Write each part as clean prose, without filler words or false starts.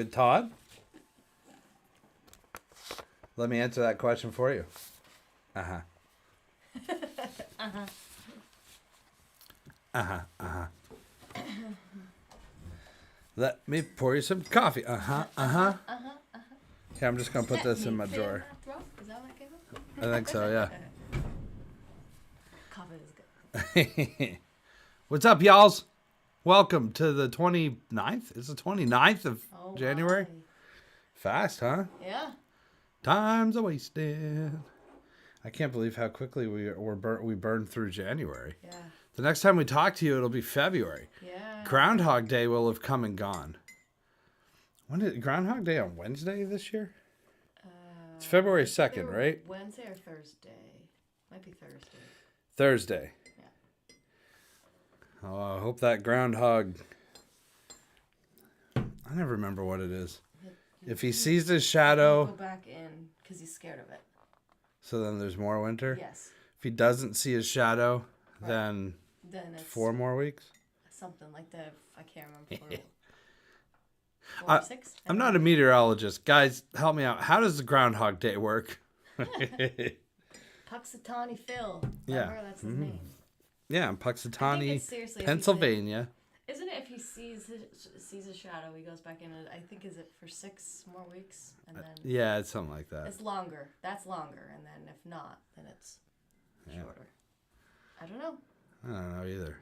Todd, let me answer that question for you. Uh-huh. Let me pour you some coffee. Okay, I'm just gonna put this in my drawer. Is that what it came up? I think so, yeah. Coffee is good. What's up, y'alls? Welcome to the 29th. It's the 29th of January. My. Fast, huh? Yeah. Time's a wasted. I can't believe how quickly we burned through January. Yeah. The next time we talk to you, it'll be February. Yeah. Groundhog Day will have come and gone. When did Groundhog Day on Wednesday this year? It's February 2nd, right? Wednesday or Thursday? Might be Thursday. Thursday. Yeah. Oh, I hope that groundhog. I never remember what it is. If he sees his shadow. Go back in because he's scared of it. So then there's more winter? Yes. If he doesn't see his shadow, Right. then It's 4 more weeks? something like that. I can't remember. Four I- or six? I'm not a meteorologist. Guys, help me out. How does the Groundhog Day work? Puxatawny Phil. Yeah. Remember? That's his name. Yeah, in I think Puxatawny, it's seriously, if he Pennsylvania. Isn't it if he sees a shadow, he goes back in it? I think is it for 6 more weeks, and then Yeah, it's something like that. it's longer. That's longer, and then if not, then it's shorter. I don't know. I don't know either.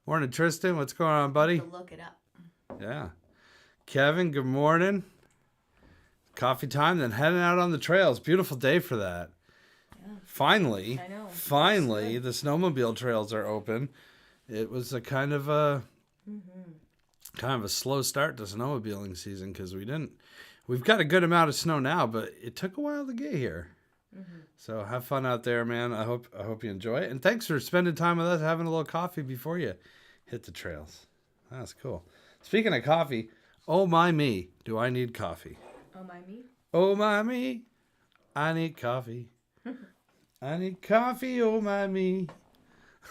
Morning, Tristan. What's going on, buddy? To look it up. Yeah. Kevin, good morning. Coffee time, then heading out on the trails. Beautiful day for that. Yeah. Finally, I know. finally, the snowmobile trails are open. It was a kind of a slow start to snowmobiling season because we've got a good amount of snow now, but it took a while to get here. So have fun out there, man. I hope you enjoy it. And thanks for spending time with us, having a little coffee before you hit the trails. That's cool. Speaking of coffee, oh my me, do I need coffee? Oh my me. Oh my me, I need coffee. I need coffee, oh my me.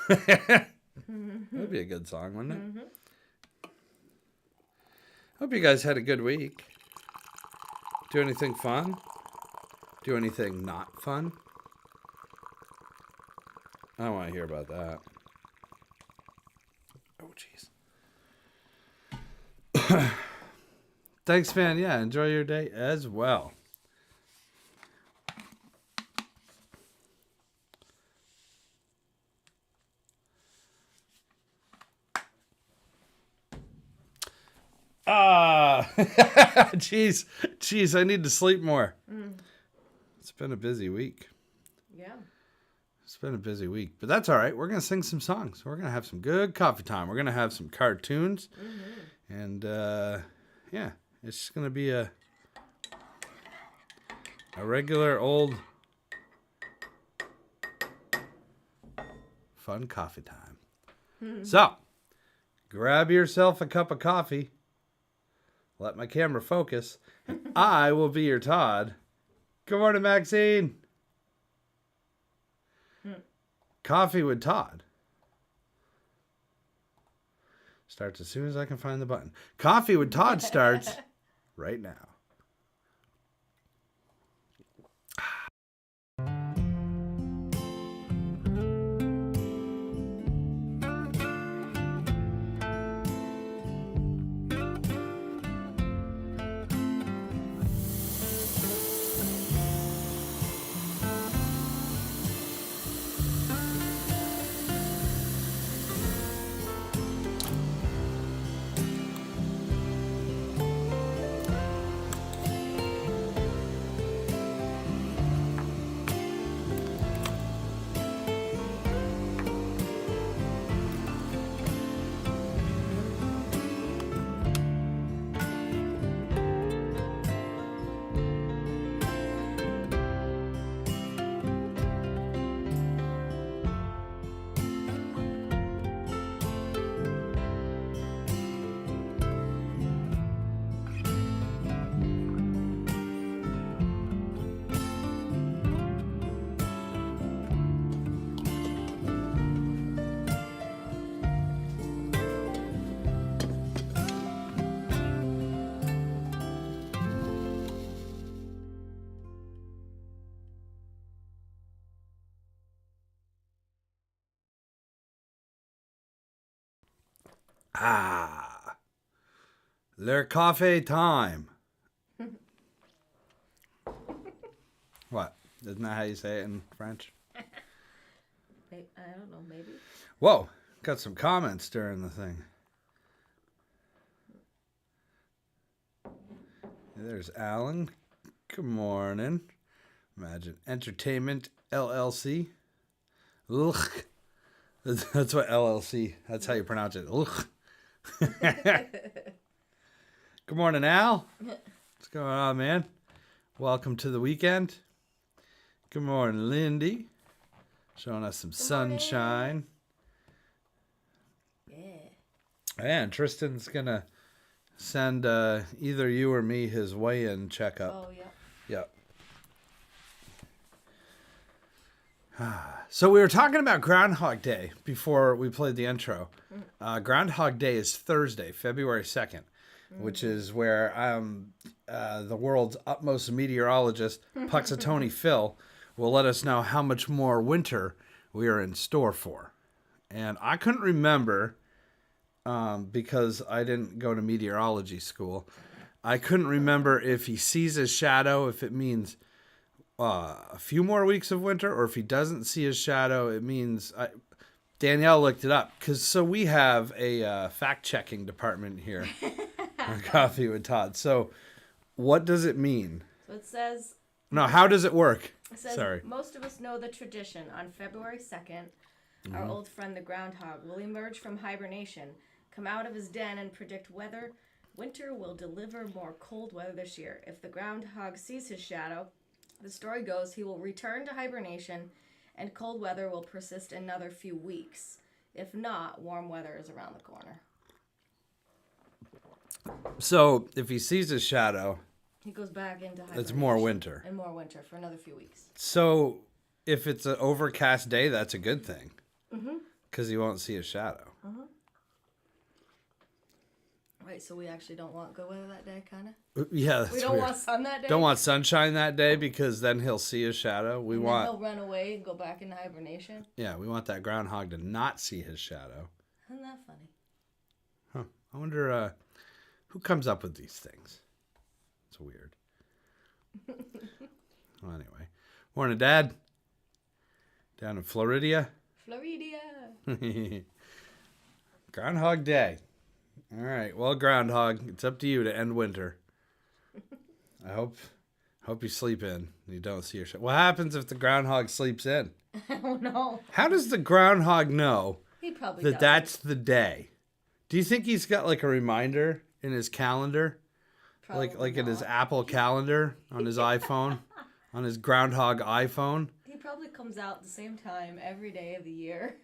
That'd be a good song, wouldn't it? Hope you guys had a good week. Do anything fun? Do anything not fun? I don't want to hear about that. Oh, jeez. Thanks, man. Yeah, enjoy your day as well. Jeez, I need to sleep more. It's been a busy week. Yeah. It's been a busy week, but that's all right. We're going to sing some songs. We're going to have some good coffee time. We're going to have some cartoons. And, yeah, it's just going to be a regular old fun coffee time. So, grab yourself a cup of coffee. Let my camera focus. And I will be your Todd. Good morning, Maxine. Coffee with Todd. Starts as soon as I can find the button. Coffee with Todd starts right now. Ah. Le coffee time. What? Isn't that how you say it in French? I don't know, maybe. Whoa. Got some comments during the thing. There's Alan. Good morning. Imagine Entertainment LLC. Ugh. That's what LLC. That's how you pronounce it. Ugh. Good morning, Al. What's going on, man? Welcome to the weekend. Good morning, Lindy. Showing us some sunshine. Yeah. And Tristan's going to send either you or me his weigh-in checkup. Oh, yeah. Yep. So we were talking about Groundhog Day before we played the intro. Groundhog Day is Thursday, February 2nd, which is where the world's utmost meteorologist, Puxatony Phil, will let us know how much more winter we are in store for. And I couldn't remember, because I didn't go to meteorology school, I couldn't remember if he sees his shadow, if it means a few more weeks of winter, or if he doesn't see his shadow, it means... Danielle looked it up, because we have a fact-checking department here on Coffee with Todd. So what does it mean? So it says... No, how does it work? It says, Sorry. Most of us know the tradition. On February 2nd, our old friend the groundhog will emerge from hibernation, come out of his den, and predict whether winter will deliver more cold weather this year. If the groundhog sees his shadow, the story goes he will return to hibernation and cold weather will persist another few weeks. If not, warm weather is around the corner. So if he sees his shadow, He goes back into hibernation. it's more winter. And more winter for another few weeks. So if it's an overcast day, that's a good thing. Because he won't see his shadow. Right, so we actually don't want good weather that day, kind of? Yeah, that's We don't weird. want sun that day? Don't want sunshine that day because then he'll see his shadow. We And want... then he'll run away and go back into hibernation? Yeah, we want that groundhog to not see his shadow. Isn't that funny? Huh. I wonder who comes up with these things. It's weird. Well, anyway. Morning, Dad. Down in Floridia. Floridia. Groundhog Day. All right. Well, Groundhog, it's up to you to end winter. I hope you sleep in. You don't see your shadow. What happens if the groundhog sleeps in? I don't know. How does the groundhog know He probably that does. that's the day? Do you think he's got like a reminder in his calendar? Like in his Apple calendar on his iPhone? On his groundhog iPhone? He probably comes out the same time every day of the year.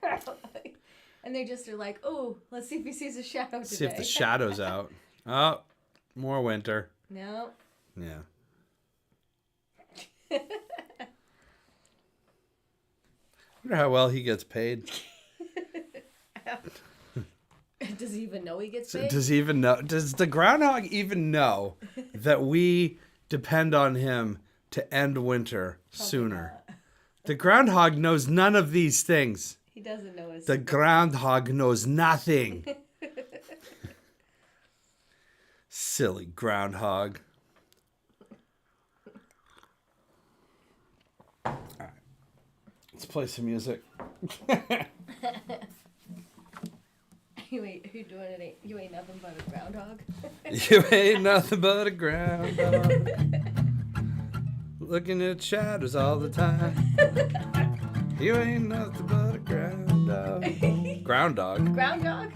And they just are like, oh, let's see if he sees a shadow today. See if the shadow's out. Oh, more winter. No. Yeah. Wonder how well he gets paid. Does he even know he gets paid? Does he even know? Does the groundhog even know that we depend on him to end winter sooner? The groundhog knows none of these things. He doesn't know his... The groundhog knows nothing. Silly groundhog. All right. Let's play some music. You ain't nothing but a groundhog. You ain't nothing but a groundhog. Looking at shadows all the time. You ain't nothing but a groundhog. Groundhog. Groundhog?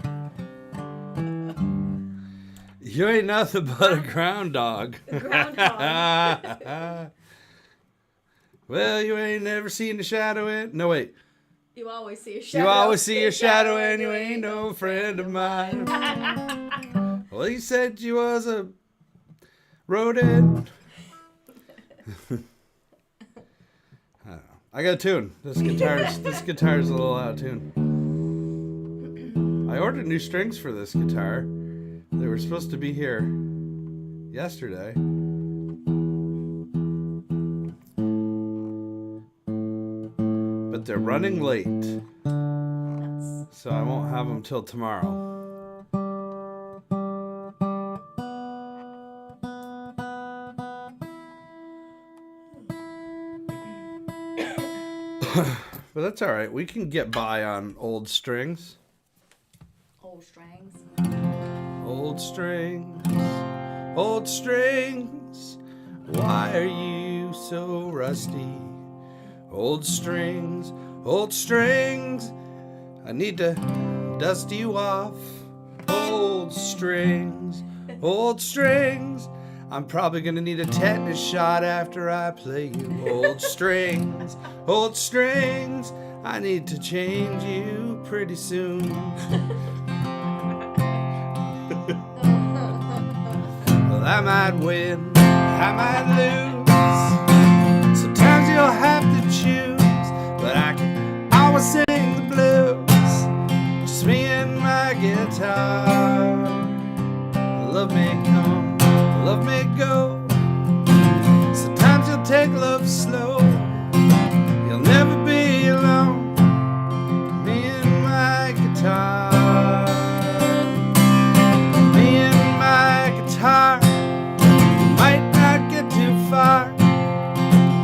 You ain't nothing but a groundhog. Groundhog. Well, you ain't never seen a shadow in... No, wait. You always see a shadow. You always see a shadow and you ain't no friend of mine. Well, he said you was a rodent. I don't know. I got a tune. This guitar's a little out of tune. I ordered new strings for this guitar. They were supposed to be here yesterday. But they're running late. So I won't have them till tomorrow. But that's all right. We can get by on old strings. Old strings. Old strings, old strings, why are you so rusty? Old strings, I need to dust you off. Old strings, I'm probably gonna need a tetanus shot after I play you. Old strings, I need to change you pretty soon. Well, I might win, I might lose. Sometimes you'll have to choose, but I can always sing the blues. Just me and my guitar. Love may come, love may go. Sometimes you'll take love slow. You'll never be alone. Me and my guitar. Might not get too far.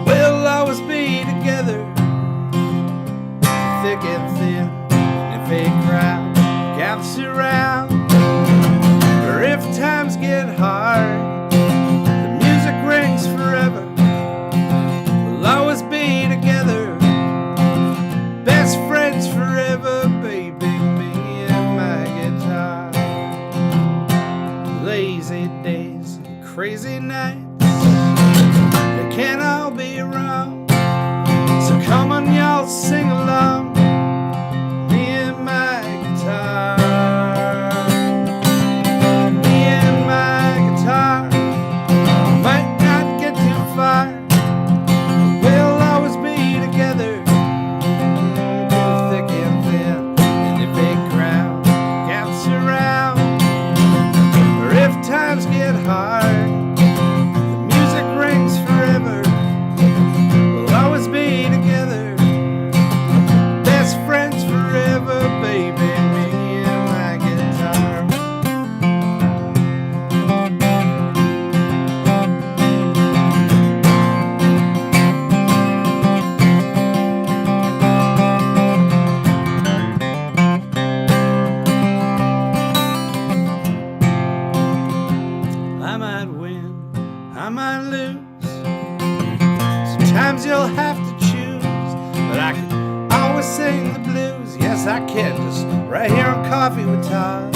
We'll always be together, thick and thin. And if a crowd gathers around, or if times get hard, the music rings forever. We'll always be together, best friends forever, baby. Me and my guitar. Lazy days, crazy nights, they can't all be wrong. So come on, y'all, sing along. Me and my guitar. Me and my guitar. Might not get too far. We'll always be together, through thick and thin. And if a crowd gathers around, or if times get hard, you'll have to choose, but I can always sing the blues. Yes, I can, just right here on Coffee with Todd.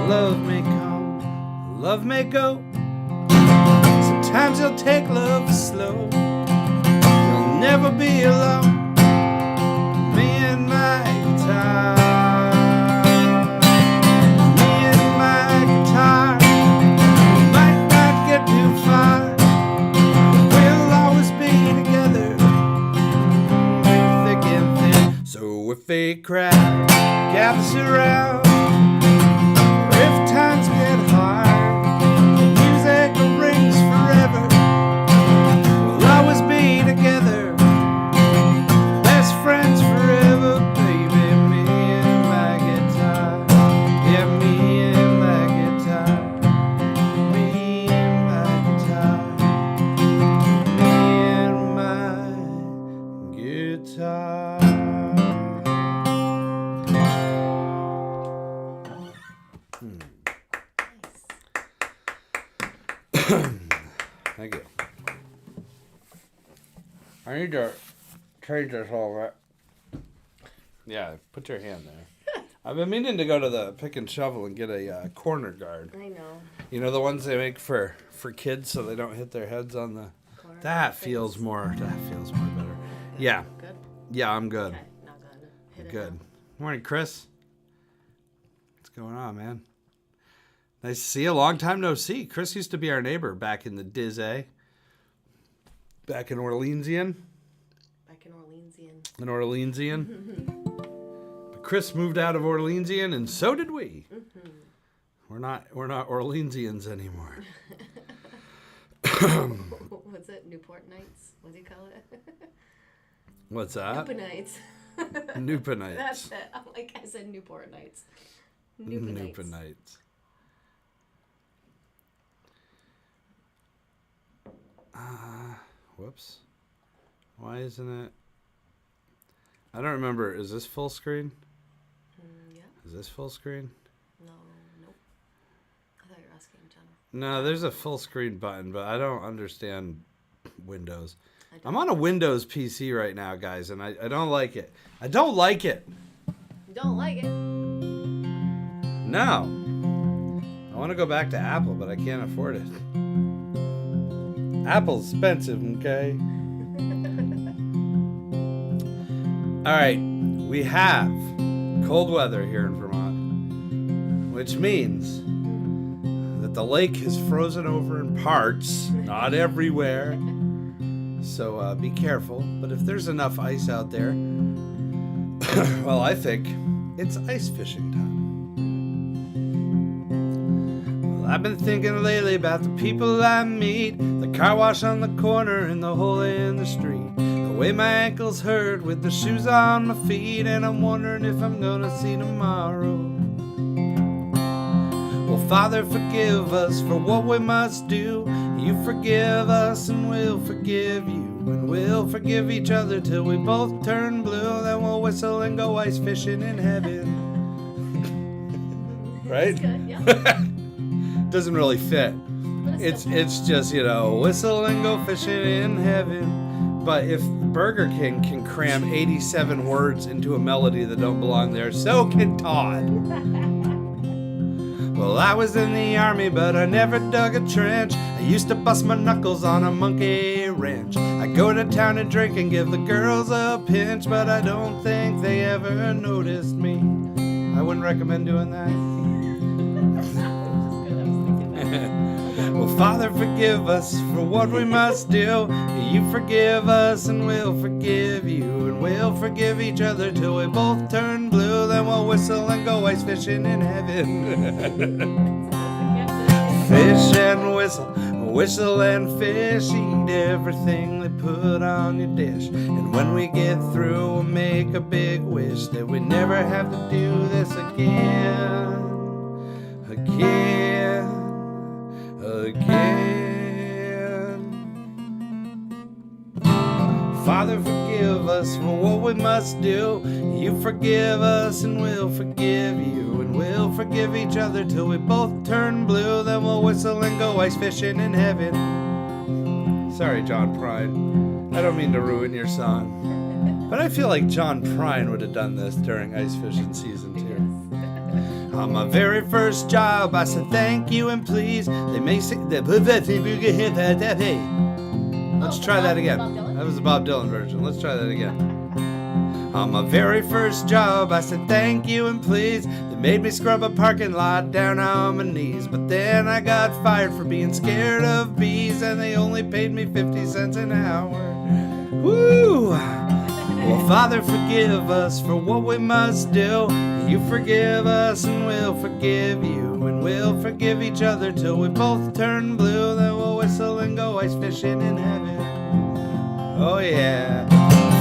Love may come, love may go. Sometimes you'll take love slow. You'll never be alone. Me and my guitar. Me and my guitar. Might not get too far. So if a crowd gathers around, or if times get hard, the music rings forever. We'll always be together, best friends forever, baby. Me and my guitar. Yeah, me and my guitar. Me and my guitar. Me and my guitar. Thank you. I need to change this all right. Yeah, put your hand there. I've been meaning to go to the Pick and Shovel and get a corner guard. I know. You know the ones they make for kids so they don't hit their heads on the... That feels more better. Yeah. Good? Yeah, I'm good. Okay, not good. Hit it Good. now. Morning, Chris. What's going on, man? Nice to see you. Long time no see. Chris used to be our neighbor back in the Dizay. Back in Orleansian. Back in Orleansian. In Orleansian. But Chris moved out of Orleansian, and so did we. Mm-hmm. We're not Orleansians anymore. What's it? Newport Nights? What do you call it? What's that? Newpenites. Newpenites. That's it. I'm like, I said Newport Nights. Newpenites. Newpenites. Whoops. Why isn't it? I don't remember. Is this full screen? Yeah. Is this full screen? No. Nope. I thought you were asking in general. No, there's a full screen button, but I don't understand Windows. I'm on a Windows PC right now, guys, and I don't like it. I don't like it. You don't like it? No. I want to go back to Apple, but I can't afford it. Apple's expensive, okay? All right, we have cold weather here in Vermont, which means that the lake is frozen over in parts, not everywhere. So be careful. But if there's enough ice out there, well, I think it's ice fishing time. Well, I've been thinking lately about the people I meet, the car wash on the corner and the hole in the street. The way my ankles hurt with the shoes on my feet, and I'm wondering if I'm gonna see tomorrow. Well, Father, forgive us for what we must do. You forgive us and we'll forgive you. And we'll forgive each other till we both turn blue. Then we'll whistle and go ice fishing in heaven. Right? That's good, yeah. Doesn't really fit. It's just, whistle and go fishing in heaven. But if Burger King can cram 87 words into a melody that don't belong there, so can Todd. Well, I was in the army, but I never dug a trench. I used to bust my knuckles on a monkey wrench. I go to town and drink and give the girls a pinch, but I don't think they ever noticed me. I wouldn't recommend doing that. Well, Father, forgive us for what we must do. You forgive us and we'll forgive you. And we'll forgive each other till we both turn blue. Then we'll whistle and go ice fishing in heaven. Fish and whistle, whistle and fish. Eat everything they put on your dish. And when we get through, we'll make a big wish that we never have to do this again. Again. Father, forgive us for what we must do. You forgive us and we'll forgive you. And we'll forgive each other till we both turn blue. Then we'll whistle and go ice fishing in heaven. Sorry, John Prine. I don't mean to ruin your song. But I feel like John Prine would have done this during ice fishing season too. On my very first job, I said thank you and please. They may say that. Let's try that again. That was the Bob Dylan version. Let's try that again. On my very first job, I said thank you and please. They made me scrub a parking lot down on my knees. But then I got fired for being scared of bees, and they only paid me 50 cents an hour. Woo! Well, Father, forgive us for what we must do. You forgive us and we'll forgive you. And we'll forgive each other till we both turn blue. Then we'll whistle and go ice fishing in heaven. Oh yeah.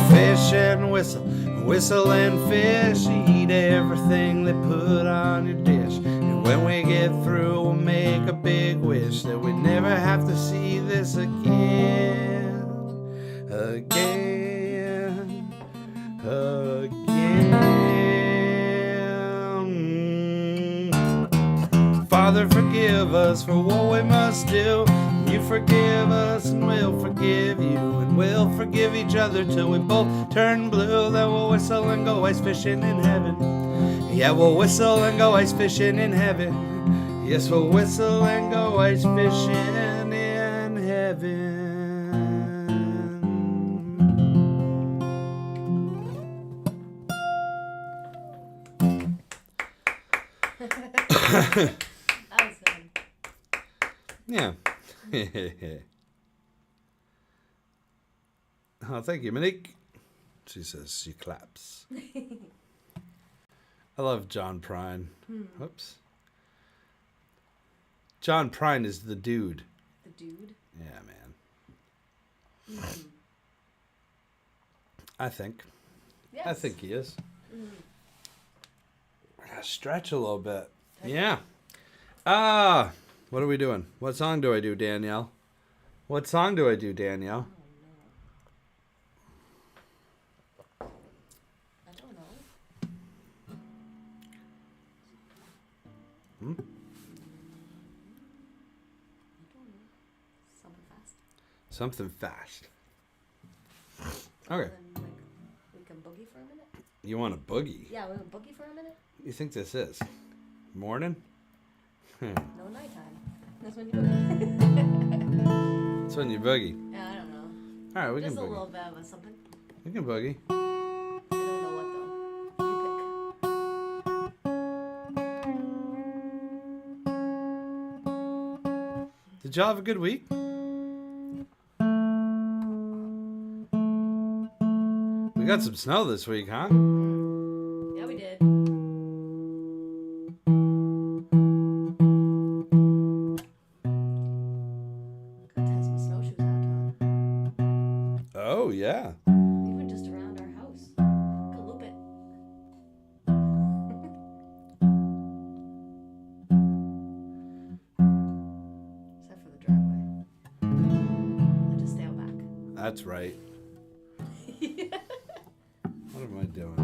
Fish and whistle, whistle and fish. Eat everything they put on your dish. And when we get through, we'll make a big wish that we never have to see this again. Again. Father, forgive us for what we must do. You forgive us and we'll forgive you. And we'll forgive each other till we both turn blue. Then we'll whistle and go ice fishing in heaven. Yeah, we'll whistle and go ice fishing in heaven. Yes, we'll whistle and go ice fishing in heaven. That was fun. Yeah. Oh, thank you, Monique. She says she claps. I love John Prine. Whoops. John Prine is the dude. The dude? Yeah, man. I think. Yes. I think he is. I gotta stretch a little bit. Yeah. What are we doing? What song do I do, Danielle? What song do I do, Danielle? Something fast. Okay. And then, we can boogie for a minute. You want a boogie? Yeah, we can boogie for a minute. You think this is morning? No nighttime. That's when you boogie. That's when you boogie. Yeah, I don't know. All right, we Just can a boogie. little bit of something. We can boogie. I don't know what though. You pick. Did y'all have a good week? We got some snow this week, huh? Yeah, we did. Got to have some snowshoes out, Tom. Oh, yeah. Even just around our house. Go loop it. Except for the driveway. I'll just stay out back. That's right. What am I doing?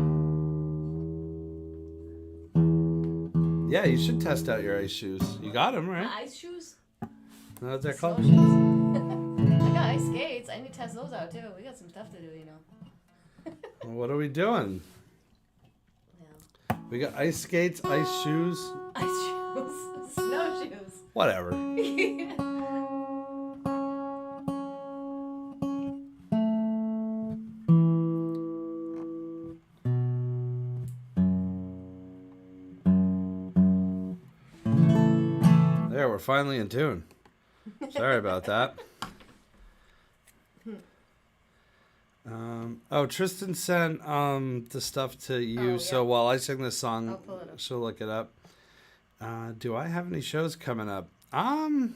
Yeah, you should test out your ice shoes. You got them, right? Ice shoes? Know what they're Snow called? shoes. I got ice skates. I need to test those out too. We got some stuff to do, you know. Well, what are we doing? Yeah. We got ice skates, ice shoes, Ice shoes. Snowshoes. whatever. There, we're finally in tune. Sorry about that. Tristan sent the stuff to you, Oh, so yeah. while I sing this I'll song, pull it up. she'll look it up. Do I have any shows coming up? Well,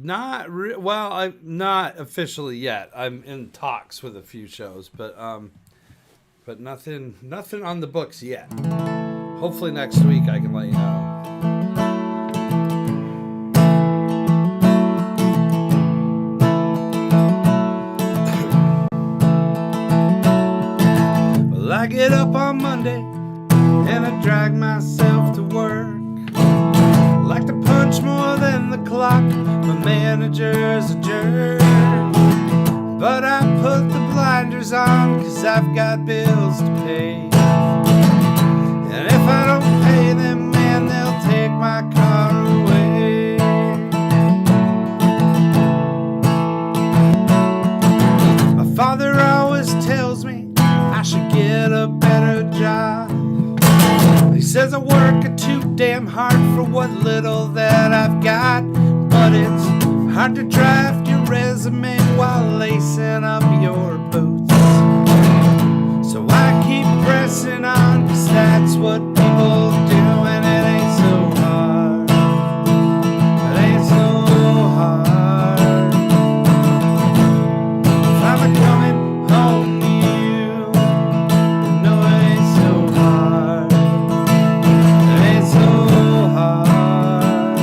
I'm not officially yet. I'm in talks with a few shows, but nothing on the books yet. Hopefully next week I can let you know. Well, I get up on Monday and I drag myself to work. Like to punch more than the clock. My manager's a jerk. But I put the blinders on 'cause I've got bills to pay. And if I don't pay them, man, they'll take my car away. My father always tells me I should get a better job. He says I work too damn hard for what little that I've got. But it's hard to draft your resume while lacing up your boots. So I keep pressing on, 'cause that's what people do, and it ain't so hard. It ain't so hard. If I'm coming home to you, no, it ain't so hard. It ain't so hard.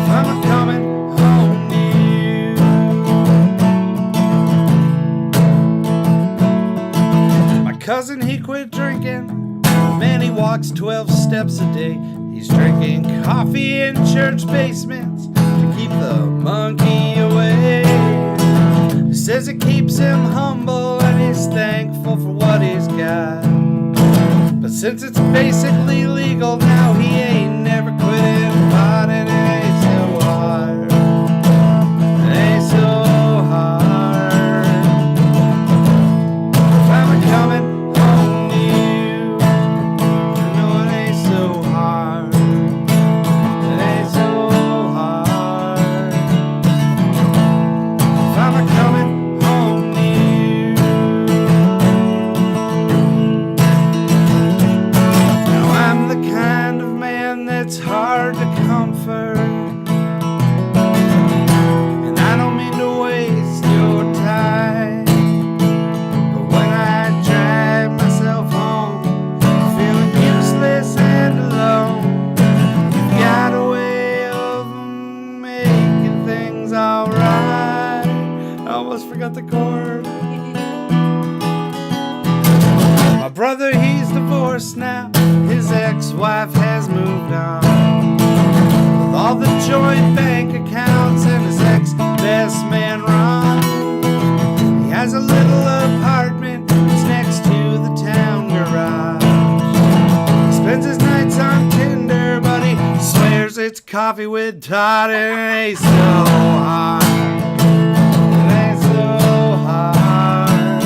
If I'm coming home to you. My cousin, he quit drinking. Man, he walks 12 steps a day. He's drinking coffee in church basements to keep the monkey away. He says it keeps him humble and he's thankful for what he's got. But since it's basically legal now, he ain't never quitting pot, and it ain't so hard. It ain't so hard. If I'm coming home to you, you know it ain't so hard. It ain't so hard. If I'm coming home to you. Now I'm the kind of man that's hard to comfort. And I don't mean to waste your time. But when I drag myself home, feeling useless and alone, you've got a way of making things alright. I almost forgot the chord. My brother, he's divorced now. His ex-wife has moved on. With all the joint bank accounts and his ex-best man Ron. He has a little apartment that's next to the town garage. He spends his nights on Tinder, but he swears it's coffee with Todd, and it ain't so hard. It ain't so hard.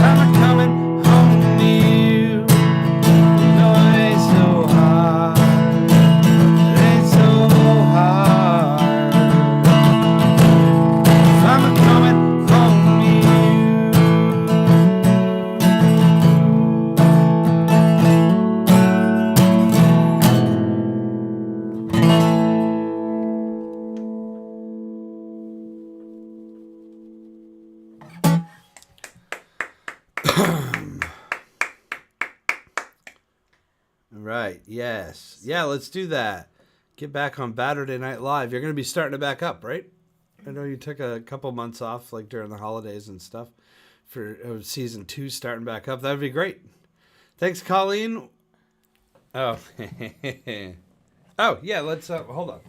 I'm coming home to you. No, it ain't so hard. It ain't so hard. I'm coming home to you. Right, yes. Yeah, let's do that. Get back on Saturday Night Live. You're going to be starting it back up, right? I know you took a couple months off, like during the holidays and stuff, for season 2 starting back up. That would be great. Thanks, Colleen. Oh, oh yeah. Let's hold on.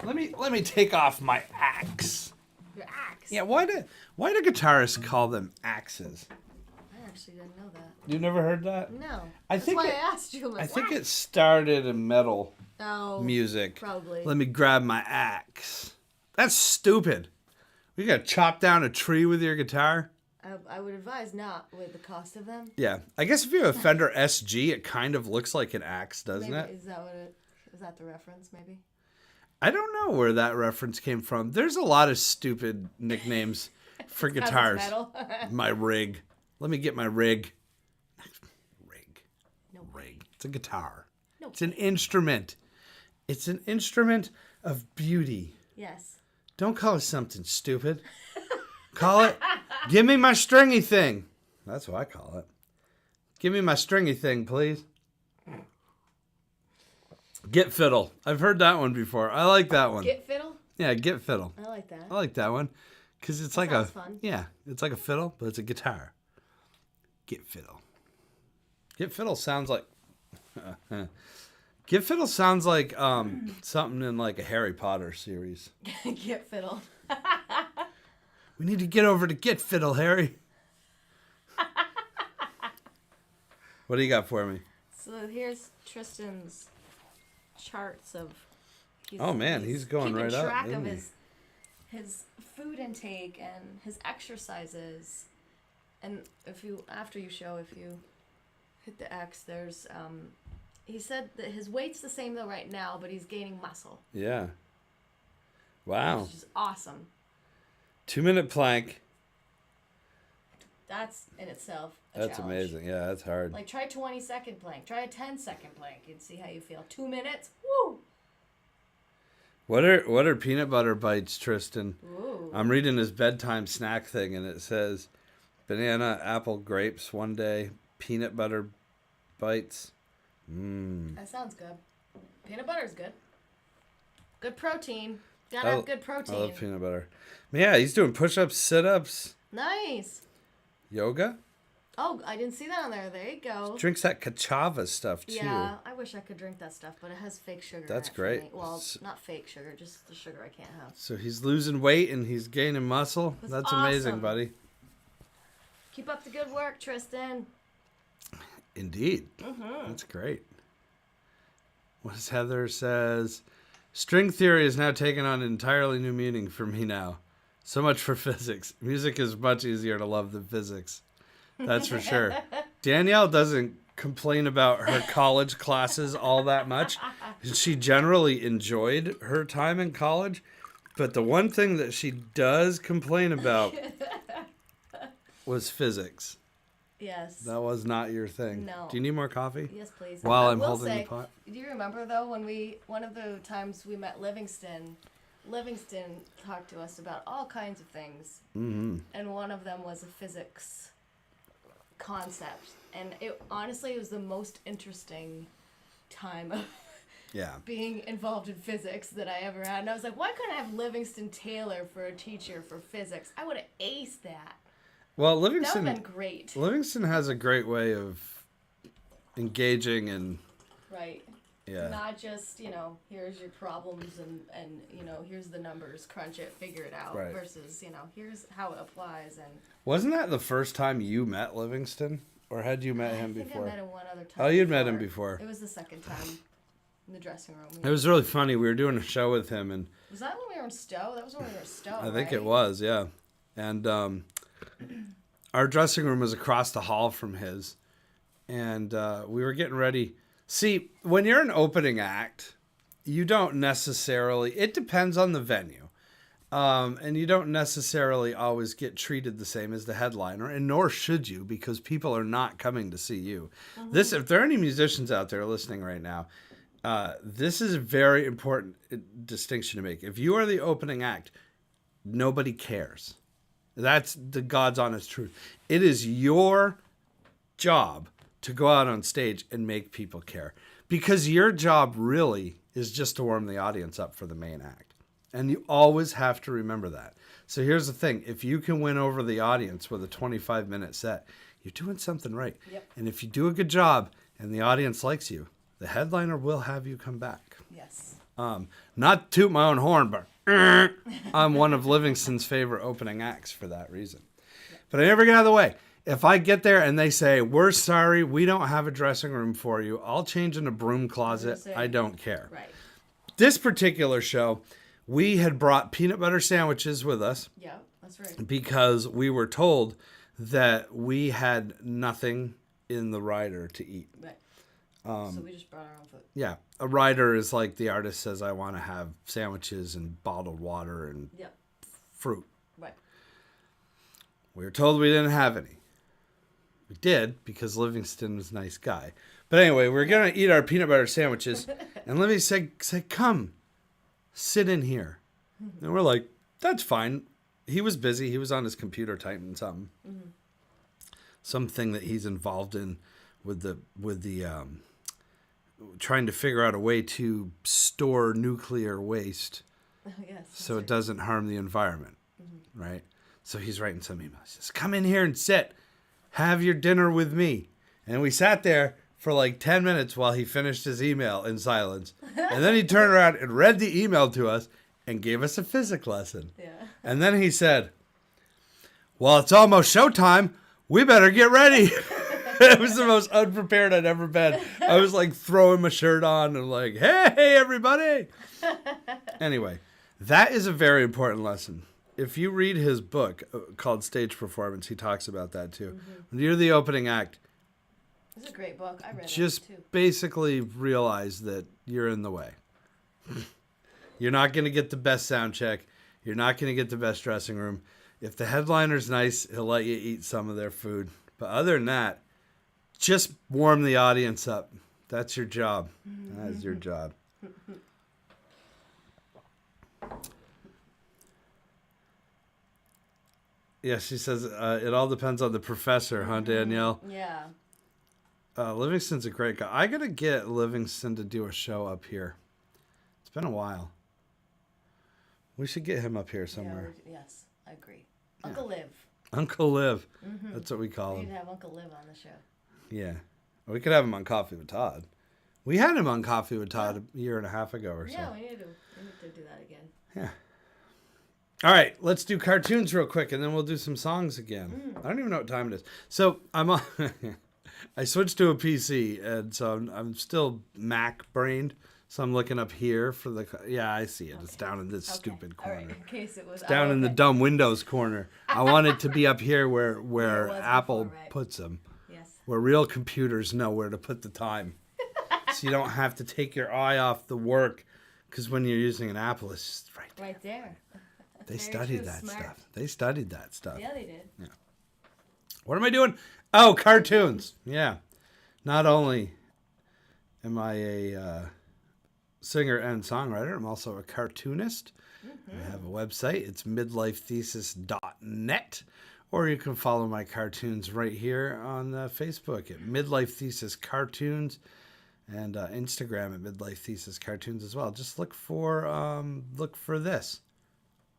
Let me take off my axe. Your axe. Yeah. Why do guitarists call them axes? I actually didn't know that. You never heard that? No. I That's think why it- I asked you. I'm like, I think what? it started in metal Oh, music. probably. Let me grab my axe. That's stupid. We gotta chop down a tree with your guitar. I would advise not with the cost of them. Yeah, I guess if you have a Fender SG, it kind of looks like an axe, doesn't Maybe, it? is that the reference? Maybe. I don't know where that reference came from. There's a lot of stupid nicknames for guitars. Metal. My rig. Let me get my rig. Rig. No Rig. It's a guitar. No. It's an instrument. It's an instrument of beauty. Yes. Don't call it something stupid. Call it, give me my stringy thing. That's what I call it. Give me my stringy thing, please. Get fiddle. I've heard that one before. I like that one. Get fiddle. Yeah, get fiddle. I like that. I like that one. Because it's That like sounds fun. yeah, it's like a fiddle, but it's a guitar. Get fiddle. Get fiddle sounds like, get fiddle sounds like something in like a Harry Potter series. Get fiddle. We need to get over to Get Fiddle, Harry. What do you got for me? So here's Tristan's charts of. Oh, man, he's going keeping right up, track isn't of he? his food intake and his exercises. And after you show, if you hit the X, there's he said that his weight's the same though right now, but he's gaining muscle, Yeah. Wow. which is awesome. 2-minute plank. That's in itself a That's challenge. amazing. Yeah, that's hard. Like try 20-second plank, try a 10-second plank, and see how you feel. 2 minutes, woo! What are peanut butter bites, Tristan? Ooh. I'm reading his bedtime snack thing, and it says banana, apple, grapes one day, peanut butter bites. That sounds good. Peanut butter's good. Good protein. I Gotta have good protein. I love peanut butter. Yeah, he's doing push-ups, sit-ups, Nice. yoga. Oh, I didn't see that on there. There you go. Drinks that cachava stuff too. Yeah, I wish I could drink that stuff, but it has fake sugar. in That's it for great. me. Well, not fake sugar, just the sugar I can't have. So he's losing weight and he's gaining muscle. That's amazing, awesome. buddy. Keep up the good work, Tristan. Indeed. That's great. What does Heather says? String theory is now taking on an entirely new meaning for me now. So much for physics. Music is much easier to love than physics. That's for sure. Danielle doesn't complain about her college classes all that much. She generally enjoyed her time in college. But the one thing that she does complain about was physics. Yes. That was not your thing. No. Do you need more coffee? Yes, please. While I I'm will holding say, the pot. Do you remember though when one of the times we met Livingston talked to us about all kinds of things, and one of them was a physics concept, and it was the most interesting time of Yeah. being involved in physics that I ever had. And I was like, why couldn't I have Livingston Taylor for a teacher for physics? I would have aced that. Well, That would Livingston have been great. Livingston has a great way of engaging and Right. Yeah. Not just, here's your problems and here's the numbers, crunch it, figure it out, Right. versus, here's how it applies. And Wasn't that the first time you met Livingston? Or had you met him I think before? I met him one other time. Oh, you'd met him before. It was the second time in the dressing room. It was really funny. We were doing a show with him, and Was that when we were in Stowe? That was when we were in Stowe, I think right? it was, yeah. And our dressing room was across the hall from his, and we were getting ready. See, when you're an opening act, you don't necessarily. It depends on the venue. And you don't necessarily always get treated the same as the headliner, and nor should you, because people are not coming to see you. This, if there are any musicians out there listening right now, this is a very important distinction to make. If you are the opening act, nobody cares. That's the God's honest truth. It is your job to go out on stage and make people care, because your job really is just to warm the audience up for the main act. And you always have to remember that. So here's the thing. If you can win over the audience with a 25-minute set, you're doing something right. Yep. And if you do a good job and the audience likes you, the headliner will have you come back. Yes. Not to toot my own horn, but I'm one of Livingston's favorite opening acts for that reason. But I never get out of the way. If I get there and they say, we're sorry, we don't have a dressing room for you, I'll change in a broom closet. I don't care. Right. This particular show, we had brought peanut butter sandwiches with us Yeah, that's right. because we were told that we had nothing in the rider to eat. Right. So we just brought our own food. Yeah. A rider is like the artist says, I want to have sandwiches and bottled water and Yep. fruit. Right. We were told we didn't have any. We did because Livingston was a nice guy. But anyway, we're going to eat our peanut butter sandwiches. And Livy said, come, sit in here. And we're like, that's fine. He was busy. He was on his computer typing something. Mm-hmm. Something that he's involved in with the trying to figure out a way to store nuclear waste Yes. so it doesn't harm the environment, right? So he's writing some email. He says, come in here and sit. Have your dinner with me. And we sat there for like 10 minutes while he finished his email in silence. And then he turned around and read the email to us and gave us a physics lesson. Yeah. And then he said, well, it's almost showtime. We better get ready. It was the most unprepared I'd ever been. I was like throwing my shirt on and like, hey, everybody. Anyway, that is a very important lesson. If you read his book called Stage Performance, he talks about that too. Mm-hmm. When you're the opening act, It's a great book. I read just it too. basically realize that you're in the way. You're not going to get the best sound check. You're not going to get the best dressing room. If the headliner's nice, he'll let you eat some of their food. But other than that, just warm the audience up. That's your job. That is your job. Yeah, she says it all depends on the professor, huh, Danielle? Yeah. Livingston's a great guy. I got to get Livingston to do a show up here. It's been a while. We should get him up here somewhere. Yeah, yes, I agree. Uncle Liv. Uncle Liv. That's what we call We him. need to have Uncle Liv on the show. Yeah. We could have him on Coffee with Todd. We had him on Coffee with Todd a year and a half ago or so. Yeah, we need to do that again. Yeah. All right, let's do cartoons real quick, and then we'll do some songs again. I don't even know what time it is. So I'm on. I switched to a PC, and so I'm still Mac brained. So I'm looking up here for the. Yeah, I see it. Okay. It's down in this stupid All corner. right, in case it was Down in the dumb Windows corner. I want it to be up here where Apple before, right? puts them. Yes. Where real computers know where to put the time. So you don't have to take your eye off the work. Because when you're using an Apple, it's just right there. Right there. They Very studied true, that smart. stuff. They studied that stuff. Yeah, they did. Yeah. What am I doing? Oh, cartoons. Yeah. Not only am I a singer and songwriter, I'm also a cartoonist. I have a website. It's midlifethesis.net. Or you can follow my cartoons right here on Facebook at Midlife Thesis Cartoons and Instagram at Midlife Thesis Cartoons as well. Just look for this.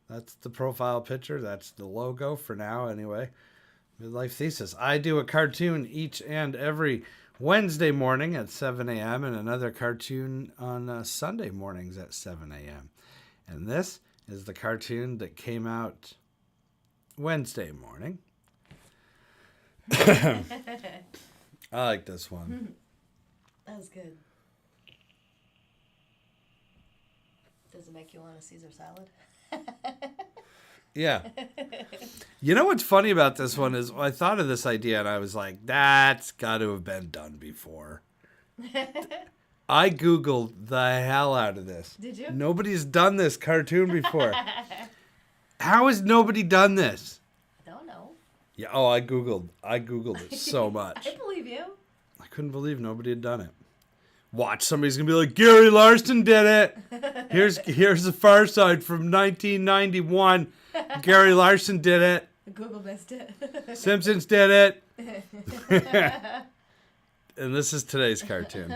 That's the profile picture. That's the logo for now, anyway. Midlife Thesis. I do a cartoon each and every Wednesday morning at 7 a.m. and another cartoon on Sunday mornings at 7 a.m. And this is the cartoon that came out Wednesday morning. I like this one. That was good. Does it make you want a Caesar salad? Yeah. You know what's funny about this one is I thought of this idea and I was like, that's got to have been done before. I Googled the hell out of this. Did you? Nobody's done this cartoon before. How has nobody done this? I don't know. Yeah. Oh, I Googled it so much. I believe you. I couldn't believe nobody had done it. Watch, somebody's gonna be like, Gary Larson did it. Here's the Far Side from 1991. Gary Larson did it. Google missed it. Simpsons did it. And this is today's cartoon.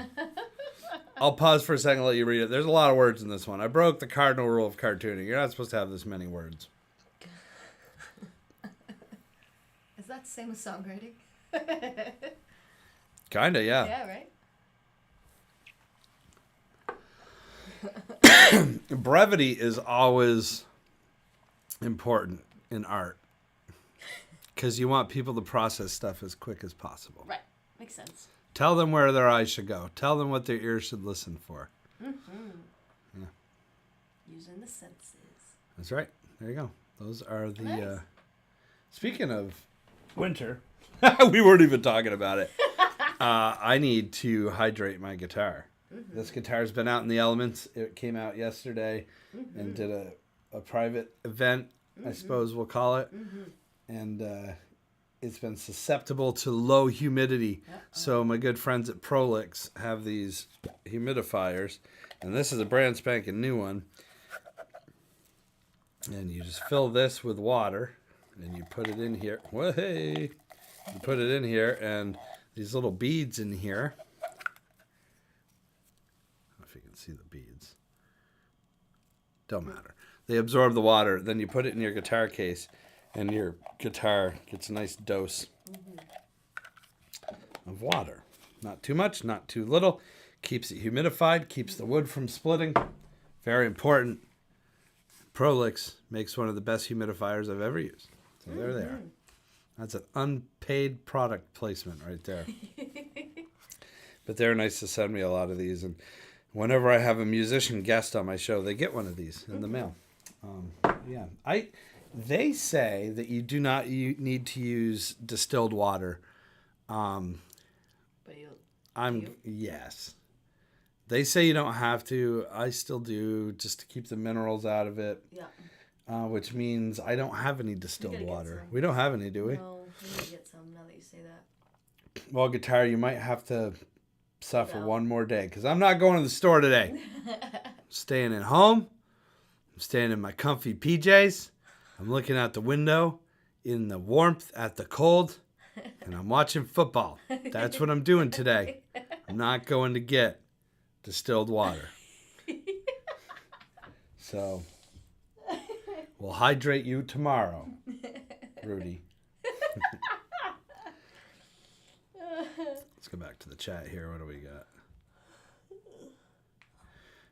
I'll pause for a second and let you read it. There's a lot of words in this one. I broke the cardinal rule of cartooning. You're not supposed to have this many words. Is that the same as songwriting? Kinda, yeah. Yeah, right? Brevity is always important in art because you want people to process stuff as quick as possible. Right. Makes sense. Tell them where their eyes should go. Tell them what their ears should listen for. Mm-hmm. Yeah. Using the senses. That's right. There you go. Those are the... Nice. Speaking of winter, we weren't even talking about it. I need to hydrate my guitar. Mm-hmm. This guitar's been out in the elements. It came out yesterday and did a private event, I suppose we'll call it. And it's been susceptible to low humidity. So my good friends at Prolix have these humidifiers. And this is a brand spanking new one. And you just fill this with water. And you put it in here. Well, hey! You put it in here and these little beads in here. I don't know if you can see the beads. Don't matter. They absorb the water. Then you put it in your guitar case, and your guitar gets a nice dose of water. Not too much, not too little. Keeps it humidified, keeps the wood from splitting. Very important. Prolix makes one of the best humidifiers I've ever used. So there they are. That's an unpaid product placement right there. But they're nice to send me a lot of these. And whenever I have a musician guest on my show, they get one of these in the mail. Yeah. They say that you do not need to use distilled water. But Yes. They say you don't have to. I still do, just to keep the minerals out of it. Yeah. Which means I don't have any distilled water. some. We don't have any, do we? No, we need to get some now that you say that. Well, guitar, you might have to suffer one more day because I'm not going to the store today. I'm staying at home. I'm staying in my comfy PJs. I'm looking out the window in the warmth at the cold, and I'm watching football. That's what I'm doing today. I'm not going to get distilled water. So we'll hydrate you tomorrow, Rudy. Let's go back to the chat here. What do we got?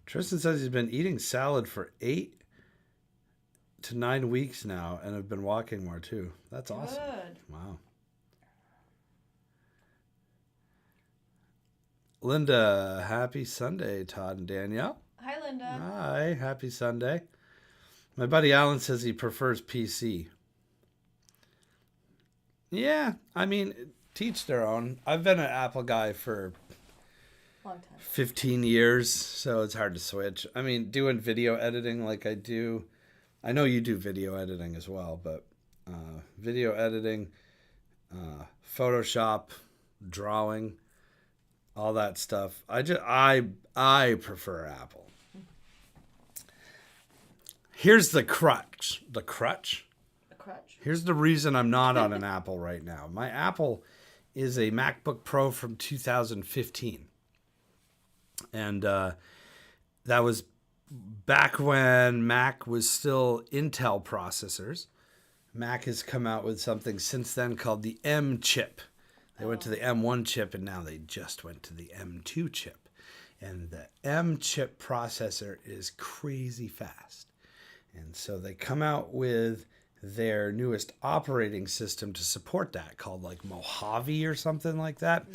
Tristan says he's been eating salad for 8 to 9 weeks now and have been walking more too. That's awesome. Good. Wow. Linda, happy Sunday, Todd and Danielle. Hi, Linda. Hi, happy Sunday. My buddy Alan says he prefers PC. Yeah, I mean, teach their own. I've been an Apple guy for Long time. 15 years, so it's hard to switch. I mean, doing video editing like I do. I know you do video editing as well, but video editing, Photoshop, drawing, all that stuff. I prefer Apple. Here's the crutch. The crutch? A crutch. Here's the reason I'm not on an Apple right now. My Apple is a MacBook Pro from 2015. And that was back when Mac was still Intel processors. Mac has come out with something since then called the M chip. They went to the M1 chip, and now they just went to the M2 chip. And the M chip processor is crazy fast. And so they come out with their newest operating system to support that, called like Mojave or something like that.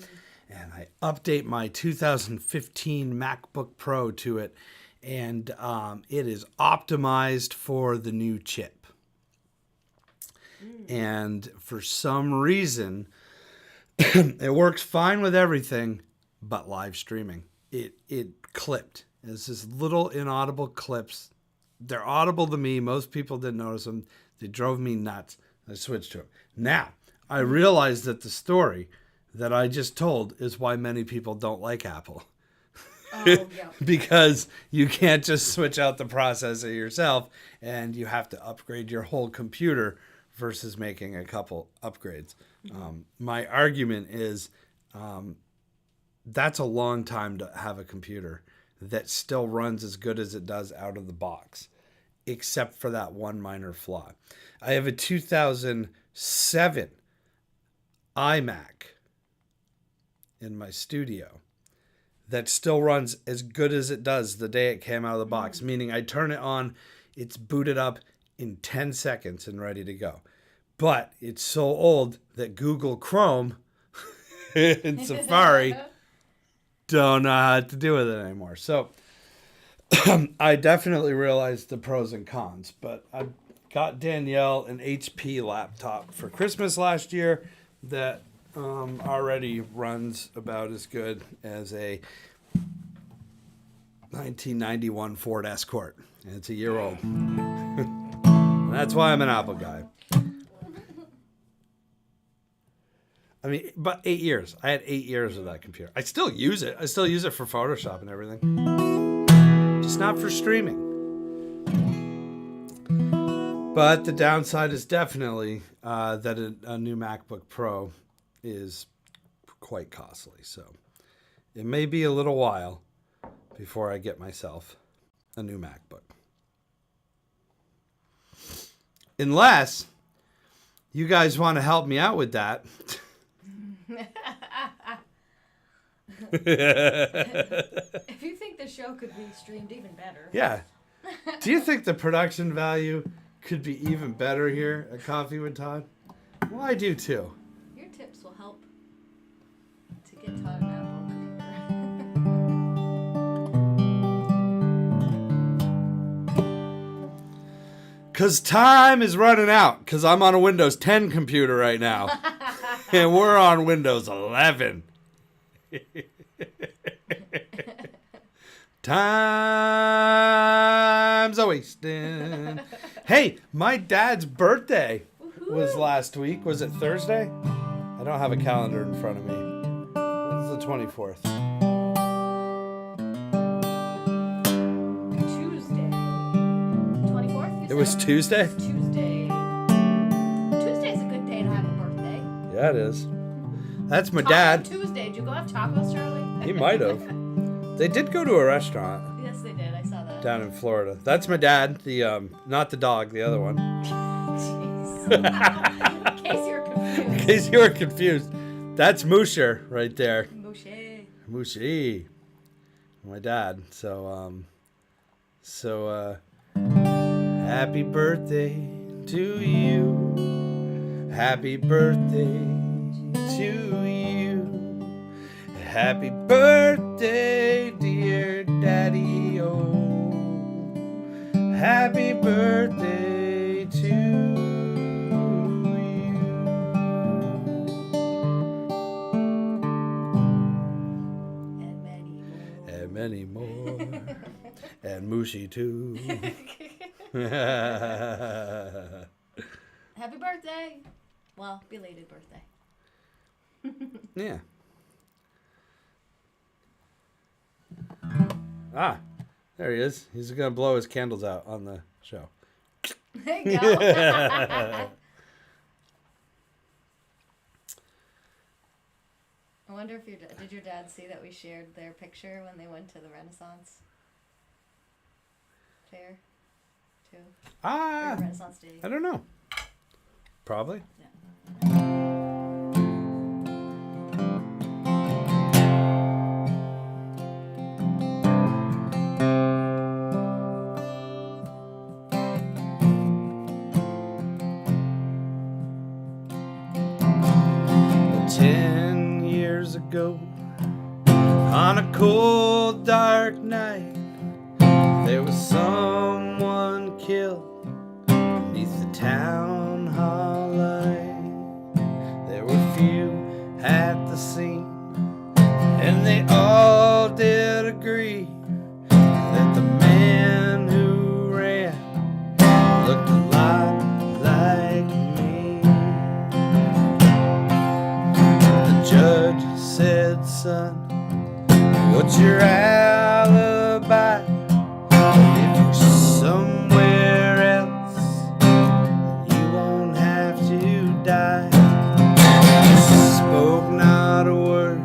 And I update my 2015 MacBook Pro to it, and it is optimized for the new chip. And for some reason, it works fine with everything but live streaming. It clipped. It's this little inaudible clips. They're audible to me. Most people didn't notice them. They drove me nuts. I switched to them. Now, I realized that the story that I just told is why many people don't like Apple. Oh, yeah. Because you can't just switch out the processor yourself, and you have to upgrade your whole computer versus making a couple upgrades. My argument is that's a long time to have a computer that still runs as good as it does out of the box, except for that one minor flaw. I have a 2007 iMac in my studio that still runs as good as it does the day it came out of the box, meaning I turn it on, it's booted up in 10 seconds and ready to go. But it's so old that Google Chrome and Safari don't know how to do with it anymore. So I definitely realized the pros and cons, but I got Danielle an HP laptop for Christmas last year that already runs about as good as a 1991 Ford Escort. And it's a year old. That's why I'm an Apple guy. I mean, but 8 years. I had 8 years of that computer. I still use it. I still use it for Photoshop and everything. Just not for streaming. But the downside is definitely that a new MacBook Pro is quite costly. So it may be a little while before I get myself a new MacBook. Unless you guys want to help me out with that. If you think the show could be streamed even better. Yeah. Do you think the production value could be even better here at Coffee with Todd? Well, I do too. Your tips will help to get Todd an Apple computer. Because time is running out. Because I'm on a Windows 10 computer right now. And we're on Windows 11. Time's a wasting. Hey, my dad's birthday was last week. Was it Thursday? I don't have a calendar in front of me. When's the 24th? Tuesday. 24th? It was Tuesday? It's Tuesday. Tuesday's a good day to have a birthday. Yeah, it is. That's my Taco dad. Tuesday. Did you go have tacos, Charlie? He might have. They did go to a restaurant Yes, they did. I saw that. down in Florida. That's my dad. The not the dog, the other one. Jeez. In case you're confused. In case you were confused, that's Musher right there. Moshe. Mushi, my dad. So happy birthday to you. Happy birthday to you. Happy birthday, dear Daddy O. Happy birthday to you. And many more. And many more. And Mushi too. Happy birthday. Well, belated birthday. Yeah. Ah, there he is. He's going to blow his candles out on the show. There you go. I wonder if did your dad see that we shared their picture when they went to the Renaissance fair too? Or Renaissance Day. I don't know. Probably. Yeah. cold, dark night, there was someone killed beneath the town hall light. There were few at the scene, and they all did agree that the man who ran looked a lot like me. The judge said, son, what's your alibi? If you're somewhere else, you won't have to die. He spoke not a word,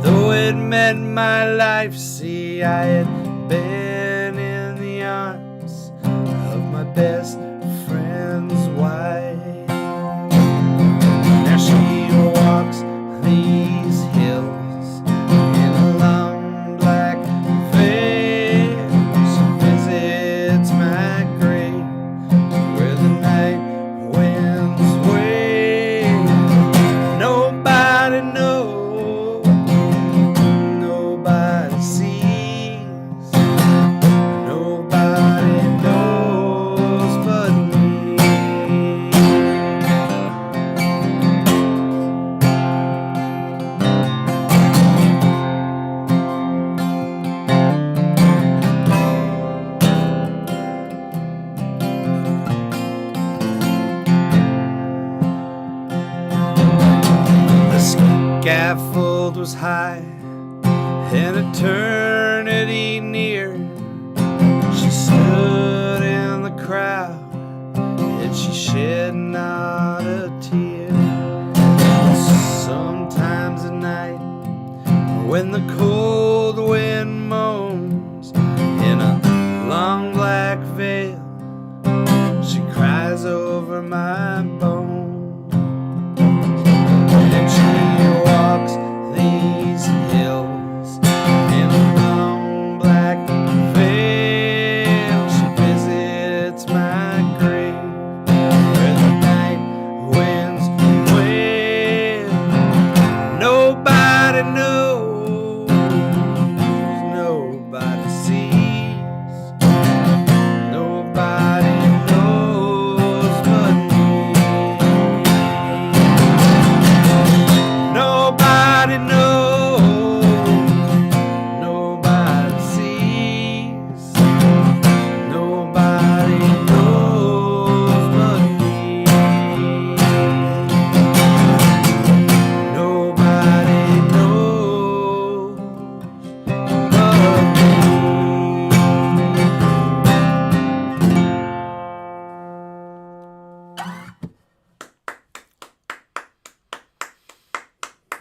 though it meant my life. See, I had been in the arms of my best friend's wife. Now she walks these hills in a long black veil. She visits my grave where the night winds wail. Nobody knows, nobody sees, nobody knows but me. The scaffold was high and eternity near. She stood in the crowd and she shed not a tear. Sometimes at night, when the cold wind moans in a long black veil, she cries over my bones. And she walks these hills in a long black veil. She visits my grave where the night winds wail. Nobody knows, nobody sees, nobody knows but me. Nobody knows, nobody sees, nobody knows but me. Nobody knows but me.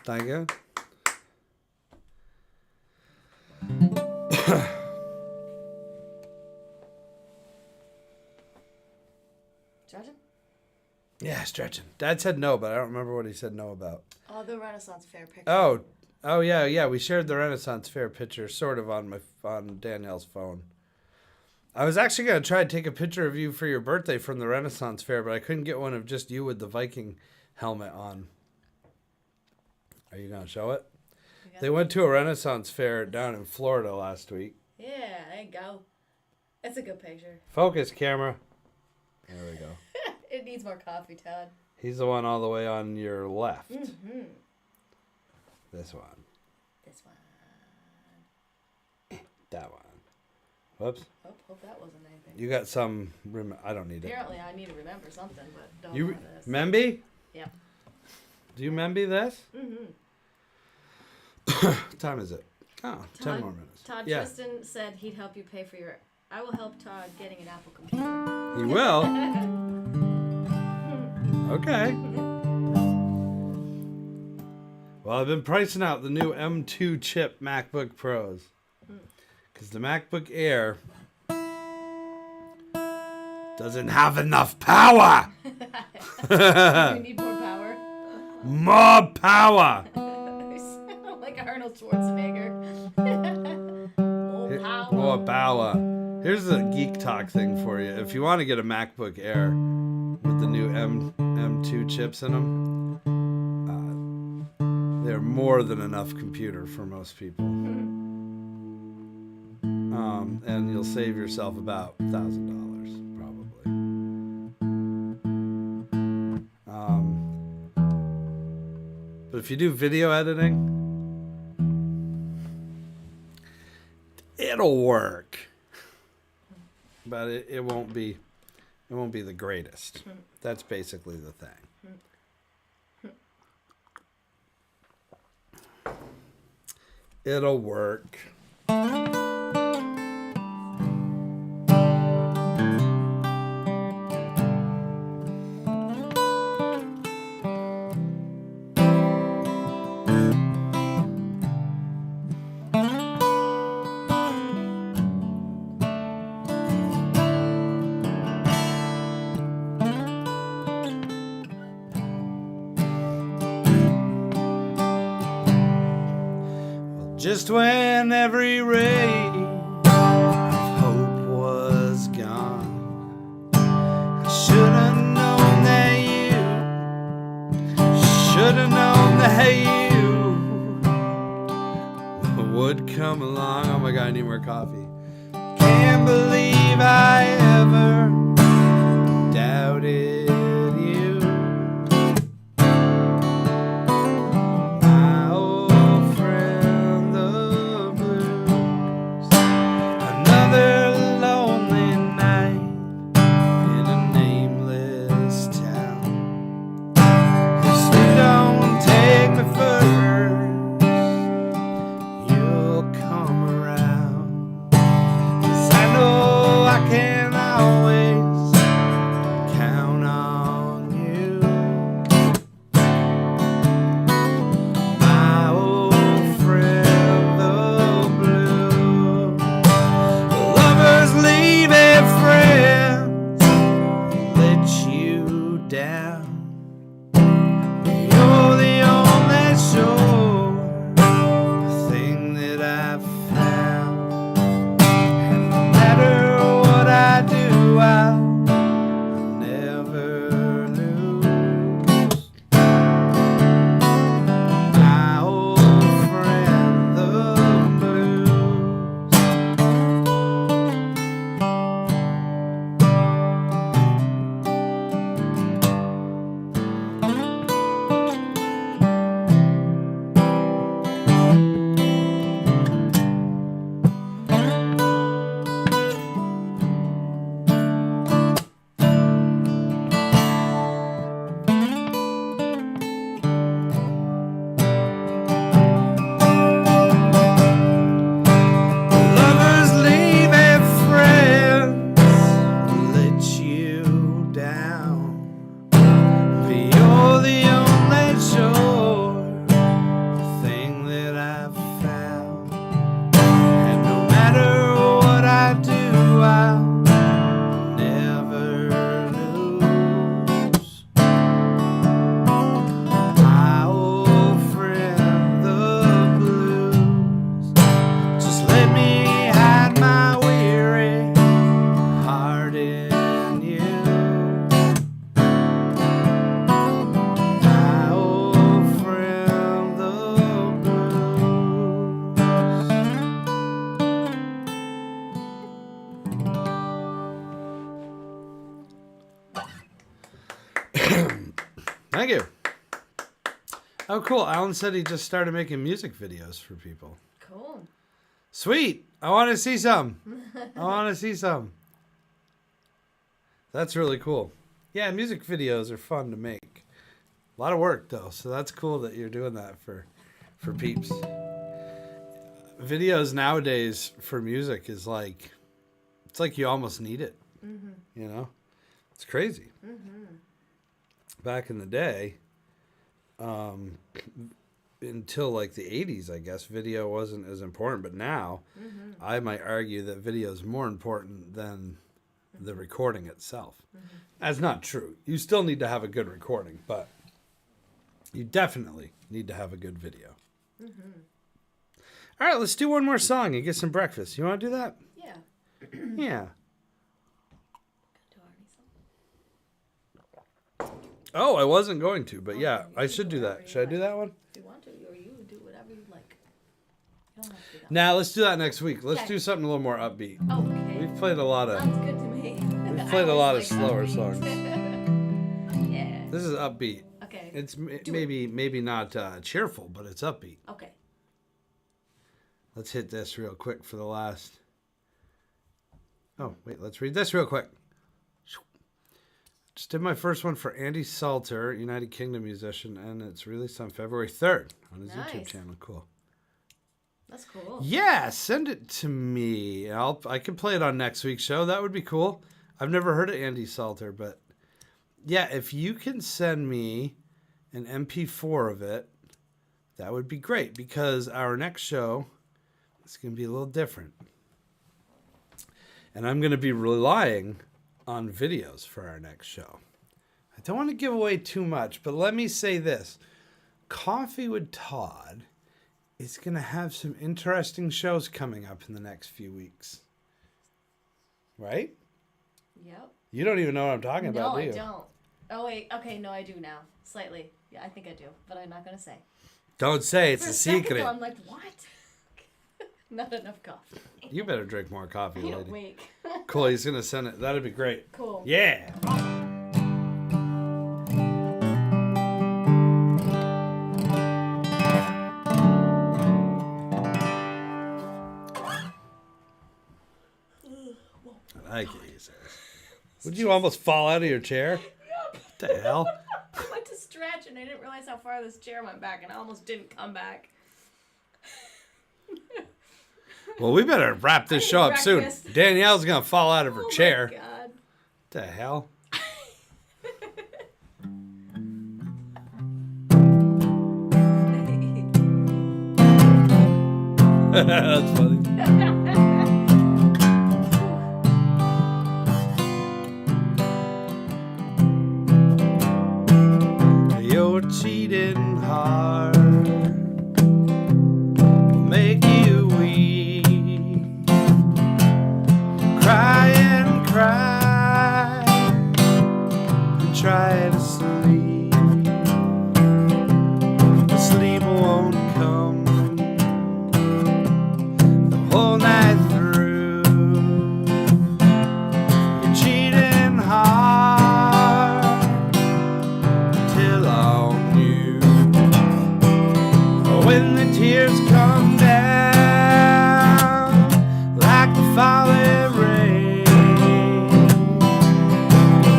Thank you. Stretching? Yeah, stretching. Dad said no, but I don't remember what he said no about. Oh, the Renaissance Fair picture. Oh yeah. We shared the Renaissance Fair picture sort of on Danielle's phone. I was actually gonna try to take a picture of you for your birthday from the Renaissance Fair, but I couldn't get one of just you with the Viking helmet on. Are you gonna show it? They went to a Renaissance Fair down in Florida last week. Yeah, there you go. That's a good picture. Focus, camera. There we go. It needs more coffee, Todd. He's the one all the way on your left. Mm-hmm. This one. This one. That one. Whoops. Oh, hope that wasn't anything. You got some. I don't need it. Apparently, I need to remember something, but don't You know this. Memby? Yep. Do you Memby this? Mm-hmm. What time is it? Oh, 10 more minutes. Todd Yeah. Tristan said he'd help you pay for your... I will help Todd getting an Apple computer. He will? Okay. Well, I've been pricing out the new M2 chip MacBook Pros. Because the MacBook Air doesn't have enough power. You need more power. More power. You sound like Arnold Schwarzenegger. More power. More power. Here's a geek talk thing for you. If you want to get a MacBook Air with the new M2 chips in them, they're more than enough computer for most people. And you'll save yourself about $1,000 probably. But if you do video editing, it'll work. But it won't be the greatest. That's basically the thing. It'll work. Just when every ray of hope was gone, I should have known that you would come along. Oh my God, I need more coffee. Can't believe I ever doubted you. My old friend, the blues. Another lonely night in a nameless town. If you don't take me first, you'll come around. 'Cause I know I can always count on you. My old friend, the blue. Lovers leaving friends let you down. You're the only sure thing that I've found. And no matter what I do, I'll never lose. My old friend, the blues. Lovers leaving friends let you down. But you're the only sure thing that I've found. And no matter what I do, I'll never lose. My old friend, the blues. Just let me hide my weary heart in you. My old friend, the blues. Thank you. Oh, cool. Alan said he just started making music videos for people. Cool. Sweet. I want to see some. That's really cool. Yeah, music videos are fun to make. A lot of work, though, so that's cool that you're doing that for peeps. Videos nowadays for music is like, it's like you almost need it. You know? It's crazy. Back in the day, until like the 80s, I guess, video wasn't as important. But now, I might argue that video is more important than the recording itself. That's not true. You still need to have a good recording, but you definitely need to have a good video. All right, let's do one more song and get some breakfast. You want to do that? Yeah. Yeah. Do our song. Oh, I wasn't going to, but yeah, I should do that. Should I do that one? If you want to, or you have to be that. Now let's do that next week. Let's Okay. do something a little more upbeat. Okay. We've played a lot of. Sounds good to me. We've played a lot of slower songs. songs. Yeah. This is upbeat. Okay. It's maybe not cheerful, but it's upbeat. Okay. Let's hit this real quick for the last. Oh wait, let's read this real quick. Just did my first one for Andy Salter, United Kingdom musician, and it's released on February 3rd on his YouTube Nice. channel. Cool. That's cool. Yeah, send it to me. I can play it on next week's show. That would be cool. I've never heard of Andy Salter, but yeah, if you can send me an MP4 of it, that would be great because our next show is going to be a little different. And I'm going to be relying on videos for our next show. I don't want to give away too much, but let me say this. Coffee with Todd is going to have some interesting shows coming up in the next few weeks. Right? Yep. You don't even know what I'm talking about, No, do you? I don't. Oh wait. Okay. No, I do now. Slightly. Yeah, I think I do, but I'm not gonna say. Don't say it's For a second, secret. though, I'm like, what? Not enough coffee. You better drink more coffee, I'm lady. awake. Cool, he's going to send it. That'd be great. Cool. Yeah. I like it, he says. Would you almost fall out of your chair? What the hell? I went to stretch and I didn't realize how far this chair went back, and I almost didn't come back. Well, we better wrap this I show need up soon. breakfast. Danielle's going to fall out of her Oh chair. my God. What the hell? That's funny. You're cheating hard, will make you weep. Cry and cry and try to sleep. The sleep won't come the whole night through. You're cheating hard till on you. When the tears come down like the falling rain,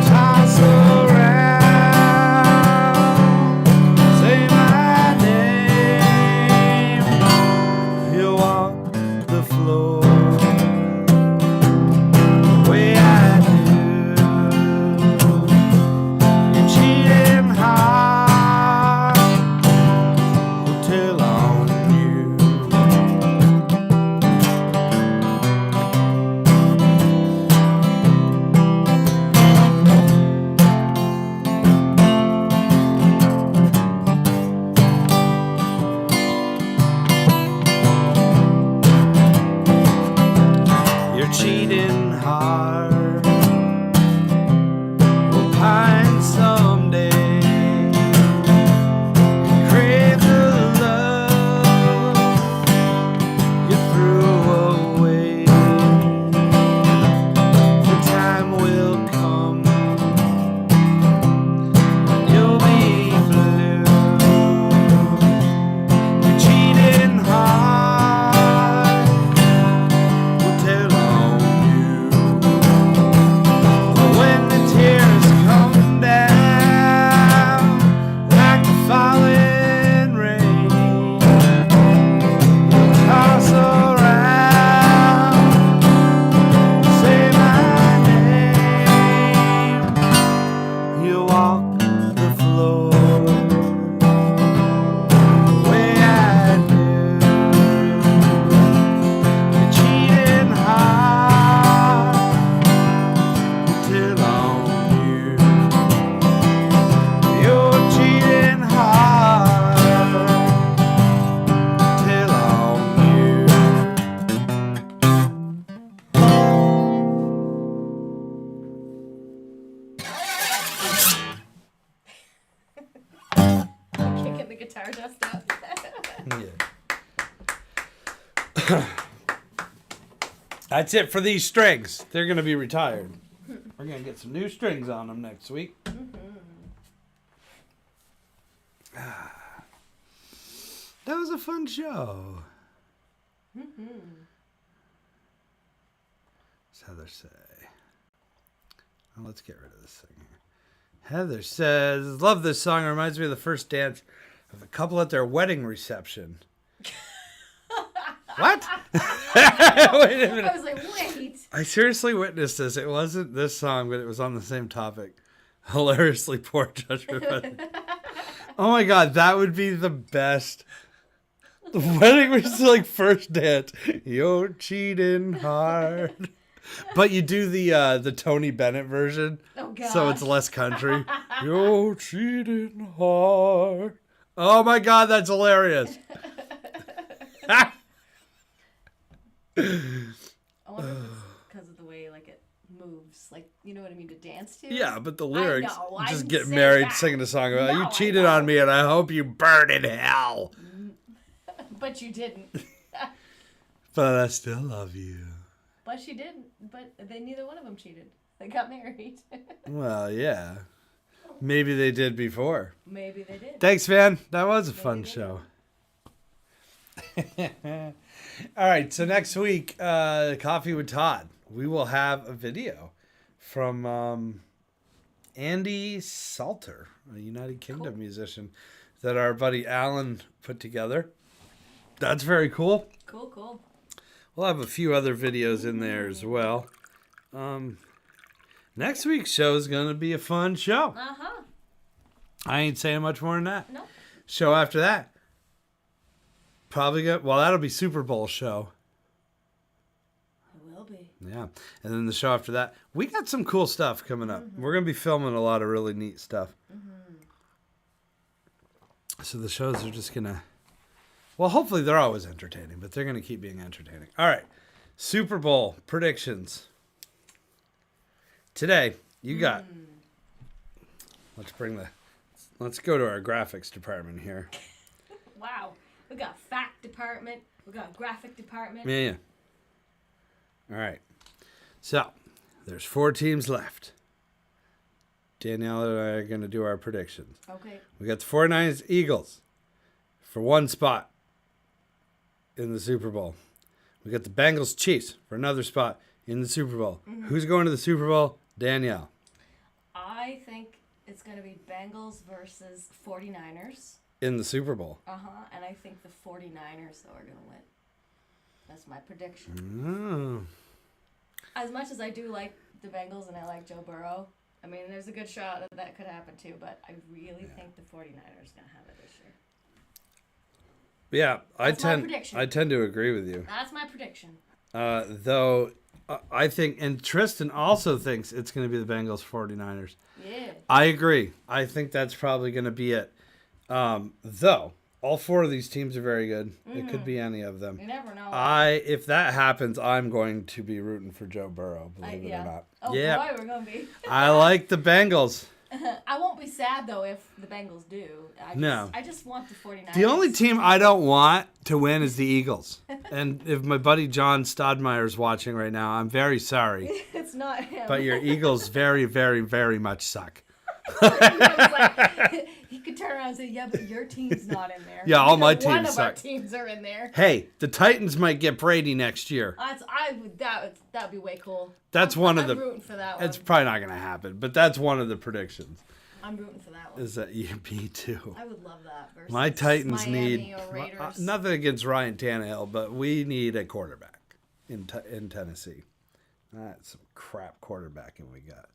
toss around, say my name. You walk the floor the way I do. You're cheating hard till on you. You're cheating hard. We'll pine someday. Crave the love you threw away. The time will come when you'll be blue. You're cheating hard. Will tell on you. That's it for these strings. They're going to be retired. We're going to get some new strings on them next week. That was a fun show. What's Heather say? Oh, let's get rid of this thing here. Heather says, love this song. It reminds me of the first dance of a couple at their wedding reception. What? Wait a minute. I was like, wait. I seriously witnessed this. It wasn't this song, but it was on the same topic. Hilariously poor judgment. Oh my god, that would be the best. The wedding was like first dance. You're cheating hard. But you do the Tony Bennett version. Oh god. So it's less country. You're cheating hard. Oh my god, that's hilarious. I wonder if it's because of the way like it moves, like you know what I mean, to dance to. Yeah, but the lyrics I just didn't get say married that. singing a song about No, you I cheated know. on me and I hope you burn in hell. But you didn't. But I still love you. But she didn't. But they neither one of them cheated. They got married. Well, yeah. Maybe they did before. Maybe they did. Thanks, man. That was a fun they show. All right, so next week, Coffee with Todd. We will have a video from Andy Salter, a United Kingdom musician that our buddy Alan put together. That's very cool. Cool. We'll have a few other videos in there as well. Next week's show is going to be a fun show. Uh-huh. I ain't saying much more than that. No. Show after that. Probably that'll be Super Bowl show. It will be. Yeah. And then the show after that. We got some cool stuff coming up. We're going to be filming a lot of really neat stuff. So the shows are just going to... Well, hopefully they're always entertaining, but they're going to keep being entertaining. All right. Super Bowl predictions. Today, you got... Let's go to our graphics department here. Wow. We got fact department. We got graphic department. Yeah. All right. So, there's 4 teams left. Danielle and I are going to do our predictions. Okay. We got the 49ers Eagles for 1 spot in the Super Bowl. We got the Bengals Chiefs for another spot in the Super Bowl. Who's going to the Super Bowl? Danielle. I think it's going to be Bengals versus 49ers. In the Super Bowl. And I think the 49ers, though, are going to win. That's my prediction. Oh. As much as I do like the Bengals and I like Joe Burrow, I mean, there's a good shot that could happen too, but I really think the 49ers are going to have it this year. Yeah, That's my prediction. I tend to agree with you. That's my prediction. Though I think, and Tristan also thinks it's going to be the Bengals 49ers. Yeah. I agree. I think that's probably going to be it. Though all 4 of these teams are very good. It could be any of them. You never know. If that happens, I'm going to be rooting for Joe Burrow, believe it or not. Oh, yeah. boy, we're going to be. I like the Bengals. I won't be sad, though, if the Bengals do. I just want the 49ers. The only team I don't want to win is the Eagles. And if my buddy John Stodmeyer is watching right now, I'm very sorry. It's not him. But your Eagles very, very, very much suck. He could turn around and say, yeah, but your team's not in there. Yeah, all my One teams of suck. our teams are in there. Hey, the Titans might get Brady next year. That would be way cool. That's I'm rooting for that one. It's probably not going to happen, but that's one of the predictions. I'm rooting for that one. Is that you me too? I would love that. Versus My Titans Miami need or Raiders. nothing against Ryan Tannehill, but we need a quarterback in Tennessee. That's some crap quarterbacking we got.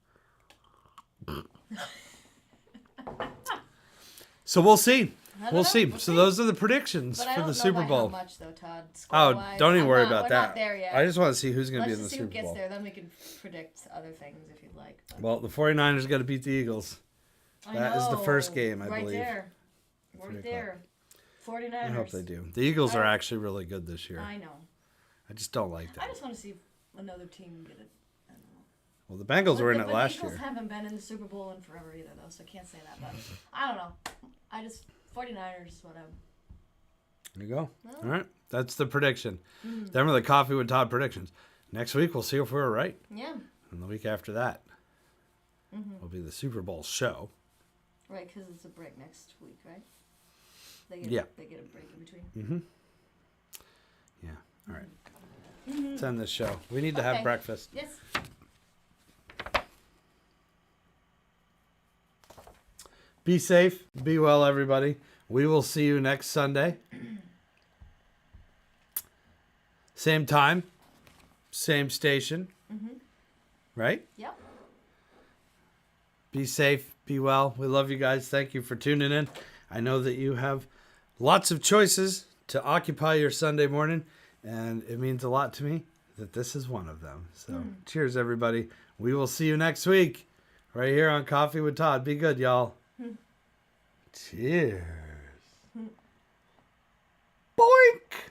So we'll see. We'll see. So those are the predictions But I for don't the know Super by Bowl. How much though, Todd? Oh, Score-wise. don't even worry we're about that. Not there yet. I just want to see who's going to Let's be in the just see Super who Bowl. gets there, then we can predict other things if you'd like. But Well, the 49ers got to beat the Eagles. That is the first game, I right believe. There. Right there. 49ers. I hope they do. The Eagles are actually really good this year. I know. I just don't like I that. just want to see another team get it. I don't know. Well, the Bengals were in it But last the Eagles year. haven't been in the Super Bowl in forever either, though, so I can't say that. But I don't know. 49ers is what I'm. There you go. All right. That's the prediction. Them are the Coffee with Todd predictions. next week we'll see if we were right. Yeah. And the week after that will be the Super Bowl show. Right, because it's a break next week, right? They get a break in between. Yeah. All right. Let's end this show. We need to have breakfast. Yes. Be safe. Be well, everybody. We will see you next Sunday. Same time. Same station. Right? Yep. Be safe. Be well. We love you guys. Thank you for tuning in. I know that you have lots of choices to occupy your Sunday morning, and it means a lot to me that this is one of them. So cheers, everybody. We will see you next week right here on Coffee with Todd. Be good, y'all. Cheers. Boink.